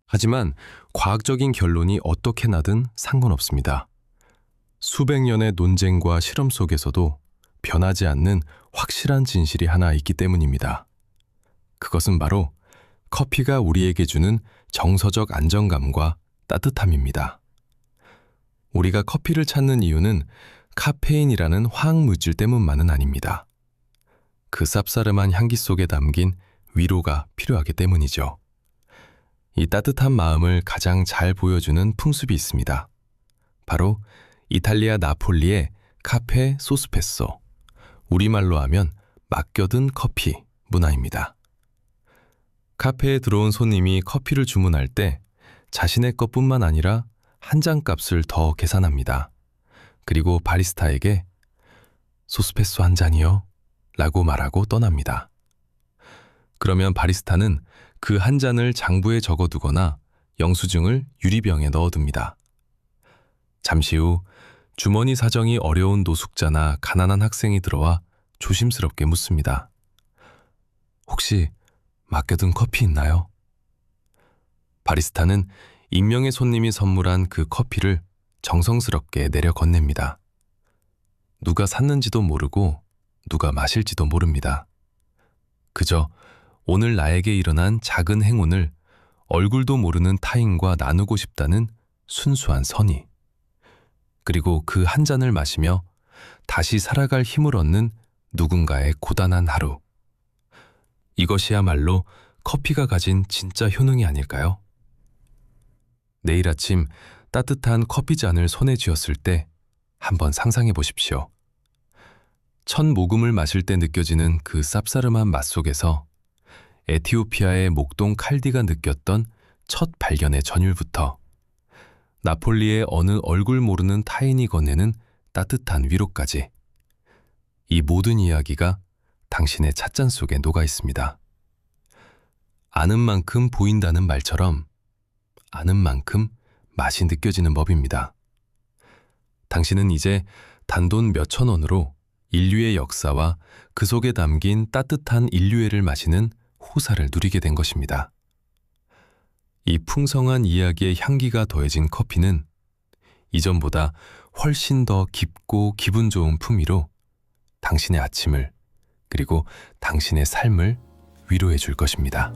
하지만 과학적인 결론이 어떻게 나든 상관없습니다. 수백 년의 논쟁과 실험 속에서도 변하지 않는 확실한 진실이 하나 있기 때문입니다. 그것은 바로 커피가 우리에게 주는 정서적 안정감과 따뜻함입니다. 우리가 커피를 찾는 이유는 카페인이라는 화학물질 때문만은 아닙니다. 그 쌉싸름한 향기 속에 담긴 위로가 필요하기 때문이죠. 이 따뜻한 마음을 가장 잘 보여주는 풍습이 있습니다. 바로 이탈리아 나폴리의 카페 소스페소, 우리말로 하면 맡겨둔 커피 문화입니다. 카페에 들어온 손님이 커피를 주문할 때 자신의 것뿐만 아니라 한 잔 값을 더 계산합니다. 그리고 바리스타에게 소스페소 한 잔이요? 라고 말하고 떠납니다. 그러면 바리스타는 그 한 잔을 장부에 적어두거나 영수증을 유리병에 넣어둡니다. 잠시 후 주머니 사정이 어려운 노숙자나 가난한 학생이 들어와 조심스럽게 묻습니다. 혹시 맡겨둔 커피 있나요? 바리스타는 익명의 손님이 선물한 그 커피를 정성스럽게 내려 건넵니다. 누가 샀는지도 모르고 누가 마실지도 모릅니다. 그저 오늘 나에게 일어난 작은 행운을 얼굴도 모르는 타인과 나누고 싶다는 순수한 선의. 그리고 그 한 잔을 마시며 다시 살아갈 힘을 얻는 누군가의 고단한 하루. 이것이야말로 커피가 가진 진짜 효능이 아닐까요? 내일 아침 따뜻한 커피 잔을 손에 쥐었을 때 한번 상상해 보십시오. 첫 모금을 마실 때 느껴지는 그 쌉싸름한 맛 속에서 에티오피아의 목동 칼디가 느꼈던 첫 발견의 전율부터 나폴리의 어느 얼굴 모르는 타인이 건네는 따뜻한 위로까지, 이 모든 이야기가 당신의 찻잔 속에 녹아 있습니다. 아는 만큼 보인다는 말처럼 아는 만큼 맛이 느껴지는 법입니다. 당신은 이제 단돈 몇천 원으로 인류의 역사와 그 속에 담긴 따뜻한 인류애를 마시는 호사를 누리게 된 것입니다. 이 풍성한 이야기의 향기가 더해진 커피는 이전보다 훨씬 더 깊고 기분 좋은 품위로 당신의 아침을, 그리고 당신의 삶을 위로해 줄 것입니다.